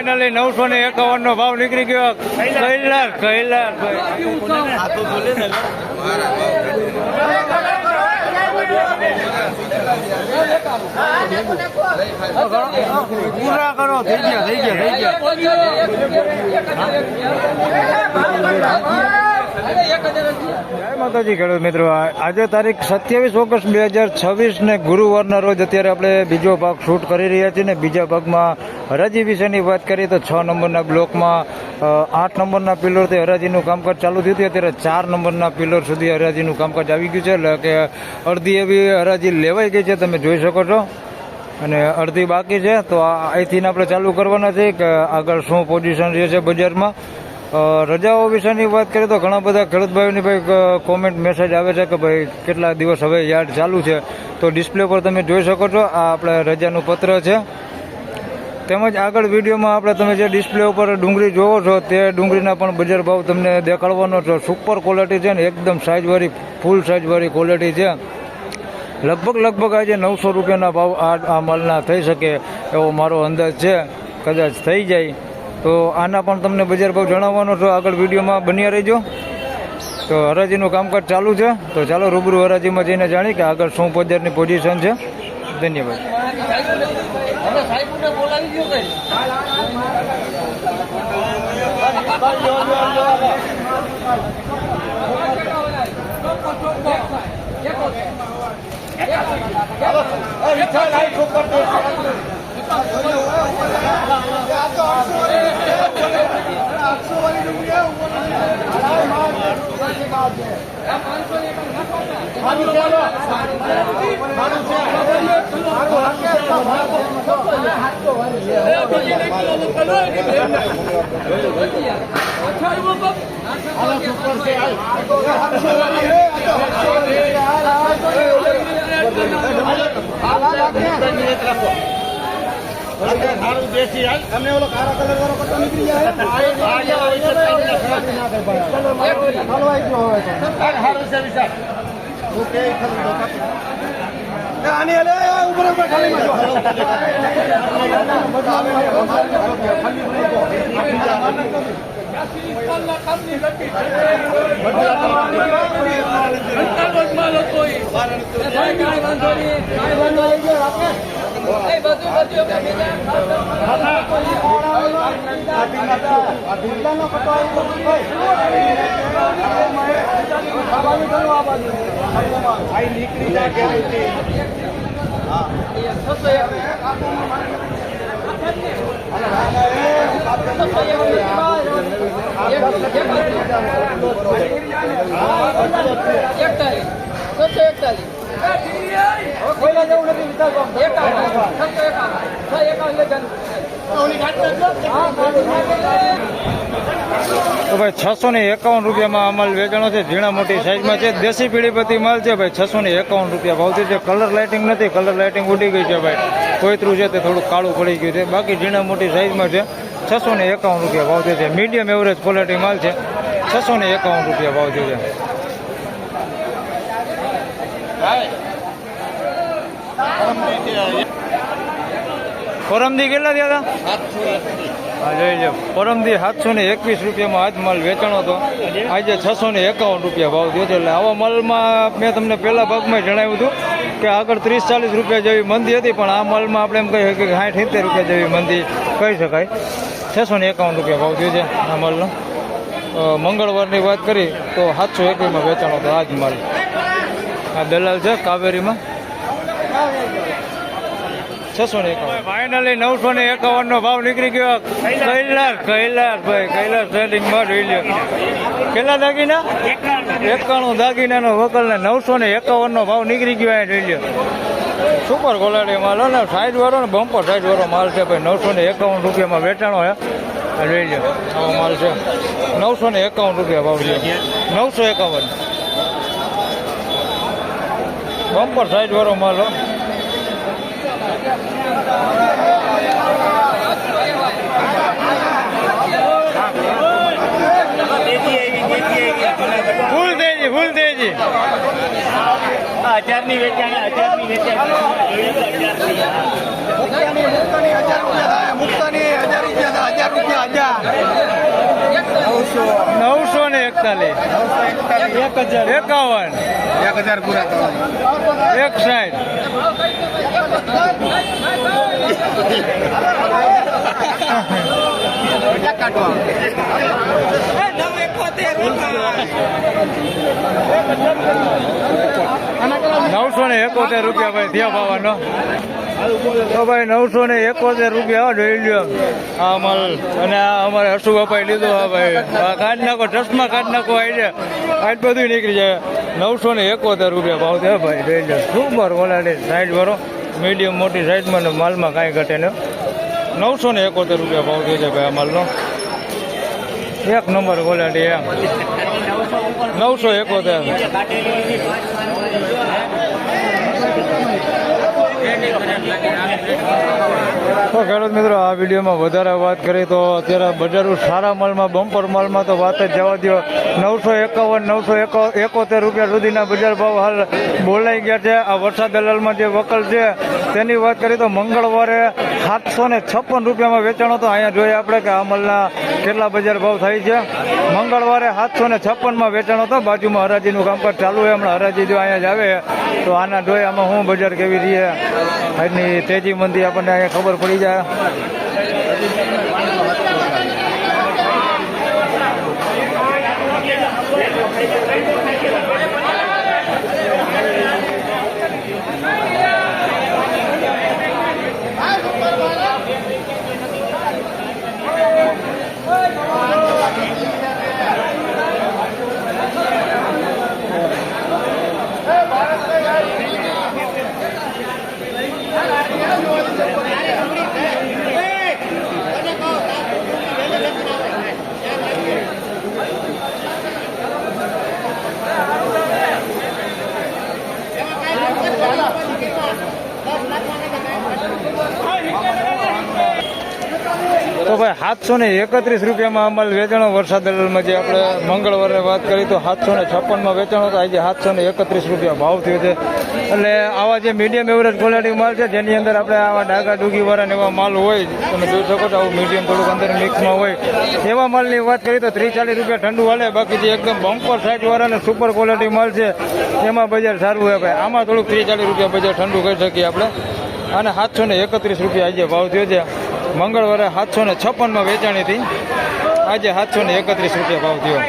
Finally 951 નો ભાવ નીકળી ગયો. કૈલાસ પૂરા કરો. થઈ ગયા. જય માતાજી ખેડૂત મિત્રો, આજે તારીખ 27 ઓગસ્ટ 2026 ને ગુરુવારના રોજ અત્યારે આપણે બીજો ભાગ શૂટ કરી રહ્યા છીએ ને બીજા ભાગમાં હરાજી વિશેની વાત કરીએ તો 6 નંબરના બ્લોકમાં 8 નંબરના પિલરથી હરાજીનું કામકાજ ચાલુ થયું હતું. અત્યારે 4 નંબરના પિલર સુધી હરાજીનું કામકાજ આવી ગયું છે, એટલે કે અડધી એવી હરાજી લેવાઈ ગઈ છે, તમે જોઈ શકો છો, અને અડધી બાકી છે. તો અહીંથી આપણે ચાલુ કરવાના છે કે આગળ શું પોઝિશન રહે છે બજારમાં. રજાઓ વિશેની વાત કરીએ તો ઘણા બધા ખેડૂત ભાઈઓની ભાઈ કોમેન્ટ મેસેજ આવે છે કે ભાઈ કેટલા દિવસ હવે યાર્ડ ચાલુ છે. તો ડિસ્પ્લે પર તમે જોઈ શકો છો, આ આપણે રજાનું પત્ર છે. તેમજ આગળ વિડીયોમાં આપણે તમે જે ડિસ્પ્લે ઉપર ડુંગળી જોવો છો તે ડુંગળીના પણ બજાર ભાવ તમને દેખાડવાનો છો. સુપર ક્વોલિટી છે ને એકદમ સાઇઝવાળી ફૂલ સાઇઝવાળી ક્વોલિટી છે. લગભગ આજે 900 રૂપિયાના ભાવ આ માલના થઈ શકે એવો મારો અંદાજ છે, કદાચ થઈ જાય. તો આના પણ તમને બજાર ભાવ જણાવવાનો છો, આગળ વિડીયોમાં બન્યા રહેજો. તો હરાજીનું કામકાજ ચાલુ છે, તો ચાલો રૂબરૂ હરાજીમાં જઈને જાણી કે આગળ શું બજારની પોઝિશન છે. ધન્યવાદ. તમને ઓલો કાળા કલર વાળો પટ્ટો નીકળી જાય તો ભાઈ 651 રૂપિયામાં આ માલ વેચાણો છે. ઝીણા મોટી સાઈઝમાં છે, દેશી પીળીપતિ માલ છે ભાઈ. 651 રૂપિયા ભાવથી છે. કલર લાઇટિંગ નથી, કલર લાઇટિંગ ઉડી ગઈ છે ભાઈ. કોઈતરું છે તે થોડું કાળું પડી ગયું છે, બાકી ઝીણા મોટી સાઈઝમાં છે. 651 રૂપિયા ભાવથી છે. મીડિયમ એવરેજ ક્વોલિટી માલ છે. 651 રૂપિયા ભાવથી છે. પરમદી કેટલા થયા હતા? હા જોઈ લો, પરમદી 721 રૂપિયામાં આજ માલ વેચાણો હતો. આજે 651 રૂપિયા ભાવ થયો છે. એટલે આવા માલમાં મેં તમને પહેલા ભાગમાં જણાવ્યું હતું કે આગળ 30-40 રૂપિયા જેવી મંદી હતી, પણ આ માલમાં આપણે એમ કહીએ કે 60-70 રૂપિયા જેવી મંદી કહી શકાય. 651 રૂપિયા ભાવ થયો છે આ માલનો. મંગળવારની વાત કરી તો 721માં વેચાણો હતો આજ માલ. આ દલાલ છે કાવેરીમાં. 651. ફાઇનલી 951 નો ભાવ નીકળી ગયો. કૈલાસ ટ્રેડિંગમાં જોઈ લ્યો. કેટલા દાગીના? 91 દાગીનાનો વકલ ને 951 નો ભાવ નીકળી ગયો. અહીં જોઈ લ્યો. સુપર ક્વોલિટી માલ ને સાઈડ વાળો ને બમ્પર સાઈડ વાળો માલ છે ભાઈ. 951 રૂપિયામાં વેચાણો હે. જોઈ લ્યો, આવો માલ છે. 951 રૂપિયા ભાવ છે. 951 બમ્પર સાઈડ વાળો માલ હો. ફૂલ દેજી 1000 ની વેચાણી. મુક્તાની 1000 રૂપિયા 941, 51, 1000 પૂરા કરવાના. 61. કાઢવા 971 રૂપિયા ભાઈ થયા પાવાનો. તો ભાઈ 971 રૂપિયા જોઈ લ્યો આ માલ. અને આ અમારે હસુ બાપાએ લીધો. હા ભાઈ આ કાઢ નાખો, ચશ્મા કાઢ નાખો. આજ બધું નીકળી જાય. 971 રૂપિયા ભાવ છે ભાઈ જોઈ લો. સુપર ક્વોલિટી સાઈડ વાળો, મીડિયમ મોટી સાઈડમાં ને માલમાં કાંઈ ઘટે ને. 971 રૂપિયા ભાવ થયો છે ભાઈ આ માલનો. એક નંબર ક્વોલિટી એમ. 971. તો ખેડૂત મિત્રો, આ વિડીયોમાં વધારે વાત કરીએ તો અત્યારે બજારો સારા માલમાં, બમ્પર માલમાં તો વાત જ જવા દો. 951, 971 રૂપિયા સુધીના બજાર ભાવ હાલ બોલાઈ ગયા છે. આ વરસાદ દલાલમાં જે વકલ છે તેની વાત કરીએ તો મંગળવારે 756 રૂપિયામાં વેચાણ હતો. અહીંયા જોઈએ આપણે કે આ માલના કેટલા બજાર ભાવ થાય છે. મંગળવારે 756માં વેચાણ હતો. બાજુમાં હરાજીનું કામકાજ ચાલુ છે. હમણાં હરાજી જો અહીંયા જ આવે તો આના જોઈએ આમાં શું બજાર કેવી રહી આજની તેજી મંદી આપણને અહીંયા ખબર પડી જાય. તો ભાઈ 731 રૂપિયામાં અમાલ વેચાણો. વરસાદ દલાલમાં જે આપણે મંગળવારે વાત કરી તો 756માં વેચાણો હતો. આજે 731 રૂપિયા ભાવ થયો છે. એટલે આવા જે મીડિયમ એવરેજ ક્વોલિટી માલ છે જેની અંદર આપણે આવા ડાગા ડૂગીવાળા ને એવા માલ હોય, તમે જોઈ શકો છો આવું મીડિયમ થોડુંક અંદર મિક્સમાં હોય એવા માલની વાત કરી તો 30-40 રૂપિયા ઠંડુ હાલે. બાકી જે એકદમ બમ્પર સાઇઝવાળા ને સુપર ક્વોલિટી માલ છે એમાં બજાર સારું હોય ભાઈ. આમાં થોડુંક 30-40 રૂપિયા બજાર ઠંડુ કરી શકીએ આપણે. અને 731 રૂપિયા આજે ભાવ થયો છે. મંગળવારે 756માં વેચાણી હતી. આજે 731 રૂપિયા ભાવ થયો.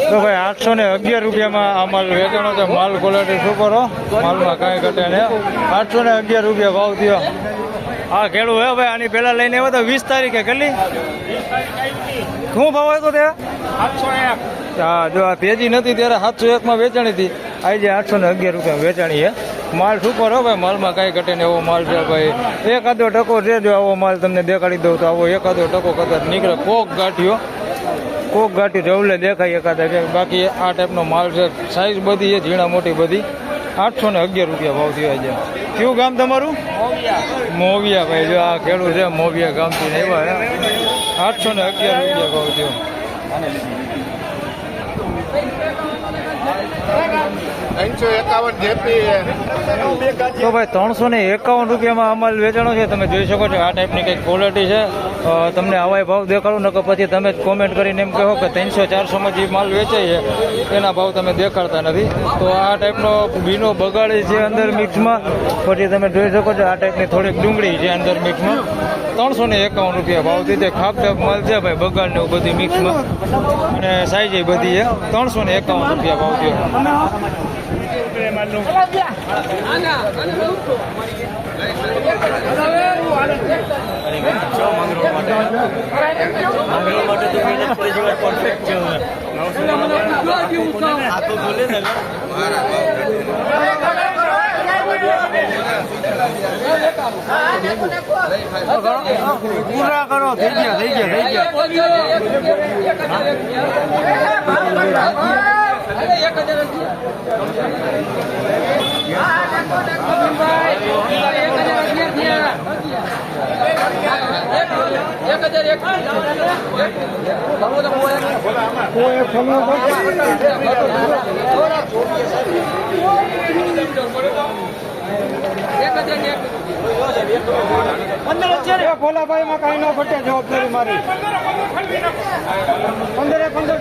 તો ભાઈ 811 રૂપિયામાં આ માલ વેચાણો છે. માલ ક્વોલિટી સુપર હો, માલમાં કાંઈ ઘટે ને. 811 રૂપિયા ભાવ થયો. હા ખેડૂત હે ભાઈ. આની પહેલા લઈને આવ્યો તો 20 તારીખે કેટલી શું ભાવ હતો તે? 701. હા, જો આ તેજી નથી ત્યારે 701માં વેચાણી હતી. આજે 811 રૂપિયા વેચાણી છે. માલ સુપર હો ભાઈ, માલમાં કાંઈ ઘટે ને એવો માલ છે ભાઈ. એકાદો ટકો છે, જો આવો માલ તમને દેખાડી દઉં તો આવો એકાદો ટકો કદાચ નીકળે. કોક ગાંઠી જવલે દેખાય એકાદા કે. બાકી આ ટાઈપનો માલ છે. સાઈઝ બધી છે, ઝીણા મોટી બધી. 811 રૂપિયા ભાવ થયો છે. કયું ગામ તમારું? મોવિયા ભાઈ. જો આ ખેડૂત છે મોવિયા ગામથી આવ્યા. 811 રૂપિયા ભાવ થયો. 351 જેપી તો ભાઈ 351 રૂપિયામાં આ માલ વેચાણો છે. તમે જોઈ શકો છો આ ટાઈપની કંઈક ક્વોલિટી છે. તમને આવા ભાવ દેખાડું નકર પછી તમે જ કોમેન્ટ કરીને એમ કહો કે 300-400માં જે માલ વેચાય છે એના ભાવ તમે દેખાડતા નથી. તો આ ટાઈપનો ભીનો બગાડી છે અંદર મિક્સમાં. પછી તમે જોઈ શકો છો આ ટાઈપની થોડીક ડુંગળી છે અંદર મિક્સમાં. 351 રૂપિયા ભાવ દીધે ખાપ માલ છે ભાઈ, બગાડ ને એવું બધી મિક્સમાં અને સાઈઝ એ બધી છે. 351 રૂપિયા ભાવ થયો. પૂરા કરો, થઈ ગયા. ભોલાભાઈ માં કઈ ન ઘટે, જવાબદારી મારી. 41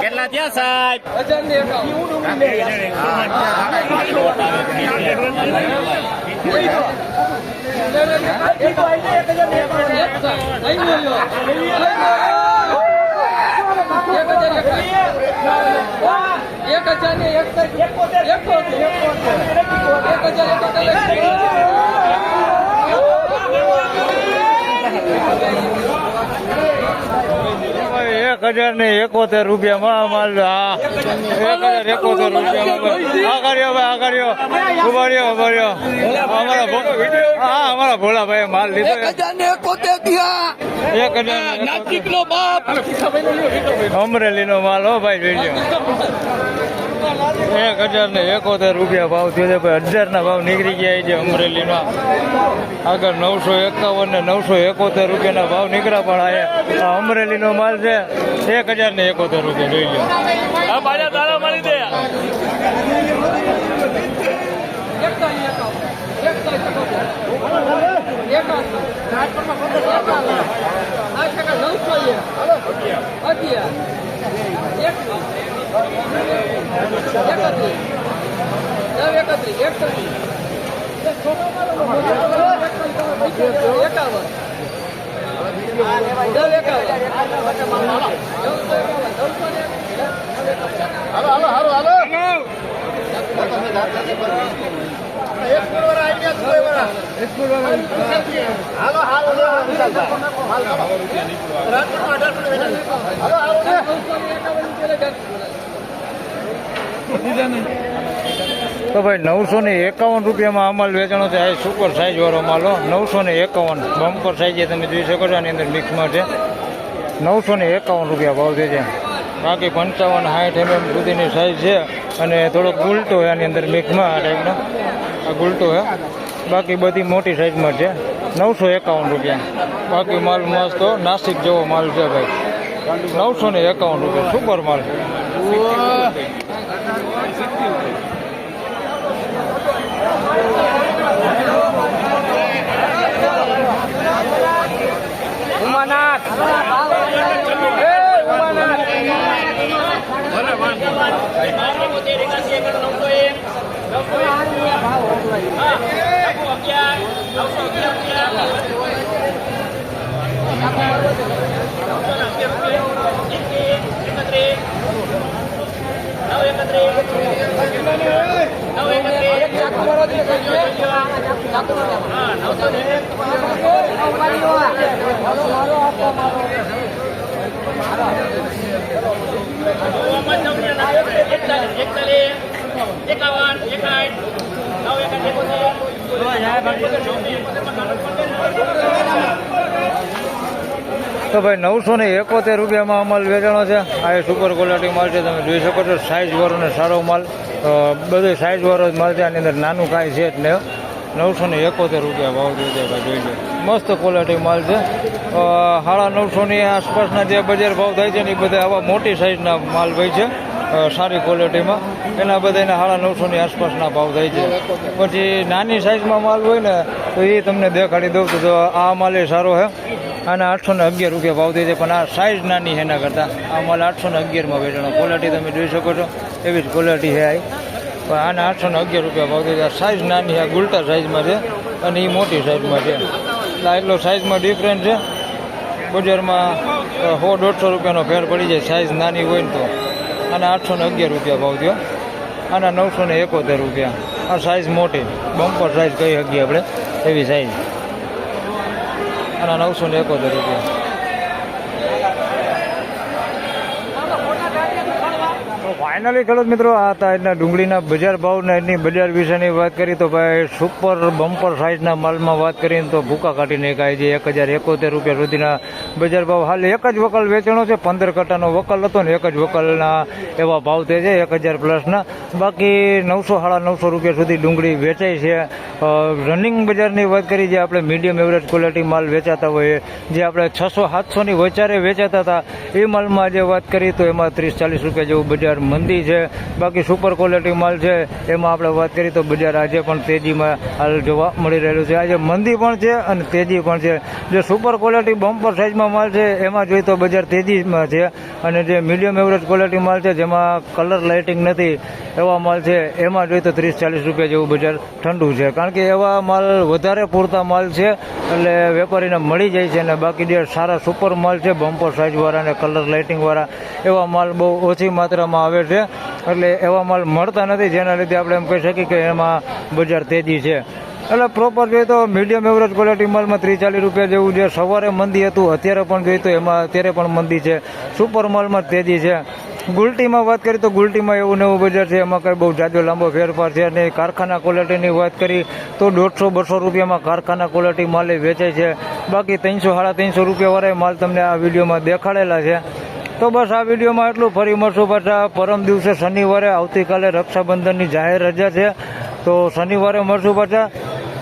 કેટલા થયા સાહેબ? ₹1071 રૂપિયામાં માલ. 1071 રૂપિયામાં અમારા ભોલાભાઈ માલ લીધો. 1071 અમરેલી નો માલ હો ભાઈ. જોઈજો 1071 રૂપિયા ભાવ થયો છે ભાઈ. 1000 ના ભાવ નીકળી ગયા છે અમરેલીમાં. આગળ 951 ને 971 રૂપિયાના ભાવ નીકળ્યા. પણ આ અમરેલી નો માલ છે 1071 રૂપિયા. જોઈ લો. તો ભાઈ 951 રૂપિયામાં આ માલ વેચાણો છે. આ સુપર સાઇઝ વાળો માલ 951 બમ્પર સાઇઝ તમે જોઈ શકો છો. આની અંદર મિક્સમાં છે. 951 રૂપિયા ભાવ છે. બાકી 55-60 mm સુધીની સાઇઝ છે અને થોડોક ગુલટો છે આની અંદર મિક્સમાં. આ ટાઈપનો આ ગુલટો છે. બાકી બધી મોટી સાઇઝમાં છે. 951 રૂપિયા. બાકી માલ મસ્ત નાસિક જેવો માલ છે ભાઈ. 951 રૂપિયા સુપર માલ. તો ભાઈ 971 રૂપિયામાં માલ વેચાણો છે. આ એ સુપર ક્વોલિટી માલ છે, તમે જોઈ શકો છો. સાઇઝવાળો ને સારો માલ, બધો સાઇઝવાળો જ માલ છે. આની અંદર નાનું કાંઈ છે જ નહીં. 971 રૂપિયા ભાવ થયો છે ભાઈ, જોઈ લો. મસ્ત ક્વોલિટી માલ છે. 950 આસપાસના જે બજાર ભાવ થાય છે ને એ બધા આવા મોટી સાઇઝના માલ ભાઈ છે સારી ક્વોલિટીમાં. એના બધાના 950 આસપાસના ભાવ થાય છે. પછી નાની સાઇઝમાં માલ હોય ને તો એ તમને દેખાડી દઉં તો આ માલ એ સારો છે. આના 811 રૂપિયા ભાવ થાય છે, પણ આ સાઇઝ નાની છે એના કરતાં. આ માલ 811માં વેચાણો. ક્વોલિટી તમે જોઈ શકો છો, એવી જ ક્વોલિટી છે આ. પણ આના 811 રૂપિયા ભાવ થાય છે. આ સાઇઝ નાની છે, ગુલટા સાઇઝમાં છે અને એ મોટી સાઇઝમાં છે. એટલે એટલો સાઇઝમાં ડિફરન્ટ છે. બજારમાં 100-150 રૂપિયાનો ફેર પડી જાય સાઇઝ નાની હોય ને તો. આના 811 રૂપિયા ભાવ થયો. આના 971 રૂપિયા. આ સાઇઝ મોટી બમ્પર સાઇઝ કહી શકીએ આપણે, એવી સાઇઝ. આના 971 રૂપિયા. ફાઇનલી ખેડૂત મિત્રો, આ હતા આજના ડુંગળીના બજાર ભાવના એની બજાર વિશેની વાત કરી. તો ભાઈ સુપર બમ્પર સાઇઝના માલમાં વાત કરીને તો ભૂકા કાઢીને કાંઈ જે 1071 રૂપિયા સુધીના બજાર ભાવ. હાલ એક જ વકલ વેચાણો છે. 15 કટ્ટાનો વકલ હતો ને એક જ વકલના એવા ભાવ થાય છે 1000 પ્લસના. બાકી 900-950 રૂપિયા સુધી ડુંગળી વેચાય છે. રનિંગ બજારની વાત કરી, જે આપણે મીડિયમ એવરેજ ક્વોલિટી માલ વેચાતા હોઈએ, જે આપણે 600-700ની વચારે વેચાતા હતા, એ માલમાં જે વાત કરી તો એમાં 30-40 રૂપિયા જેવું બજાર મંદી છે. બાકી સુપર ક્વોલિટી માલ છે એમાં આપણે વાત કરીએ તો બજાર આજે પણ તેજીમાં હાલ જોવા મળી રહેલું છે. આજે મંદી પણ છે અને તેજી પણ છે. જે સુપર ક્વોલિટી બમ્પર સાઇઝમાં માલ છે એમાં જોઈએ તો બજાર તેજીમાં છે, અને જે મીડિયમ એવરેજ ક્વોલિટી માલ છે જેમાં કલર લાઇટિંગ નથી એવા માલ છે એમાં જોઈએ તો 30-40 રૂપિયા જેવું બજાર ઠંડુ છે. કારણ કે એવા માલ વધારે પૂરતા માલ છે એટલે વેપારીને મળી જાય છે. અને બાકી જે સારા સુપર માલ છે બમ્પર સાઇઝવાળા અને કલર લાઇટિંગવાળા એવા માલ બહુ ઓછી માત્રામાં આવે છે. એટલે એવા માલ મળતા નથી, જેના લીધે આપણે એમ કહી શકીએ કે એમાં બજાર તેજી છે. એટલે પ્રોપર જોઈએ તો મીડિયમ એવરેજ ક્વોલિટી માલમાં 30-40 રૂપિયા જેવું જે સવારે મંદી હતું અત્યારે પણ જોઈએ તો એમાં અત્યારે પણ મંદી છે. સુપર માલમાં તેજી છે. ગુલટીમાં વાત કરીએ તો ગુલટીમાં એવું નવું બજાર છે, એમાં કંઈ બહુ જાજો લાંબો ફેરફાર છે. અને કારખાના ક્વોલિટીની વાત કરી તો 150-200 રૂપિયામાં કારખાના ક્વોલિટી માલ વેચાય છે. બાકી 300-350 રૂપિયાવાળા માલ તમને આ વિડીયોમાં દેખાડેલા છે. તો બસ આ વિડીયોમાં એટલું. ફરી મળશું પાછા પરમ દિવસે શનિવારે. આવતીકાલે રક્ષાબંધનની જાહેર રજા છે, તો શનિવારે મળશું પાછા.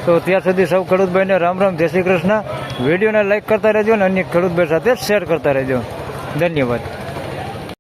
તો ત્યાં સુધી સૌ ખેડૂતભાઈને રામ રામ, જય શ્રી કૃષ્ણ. વિડીયોને લાઇક કરતા રહેજો અને અન્ય ખેડૂતભાઈ સાથે શેર કરતા રહેજો. ધન્યવાદ.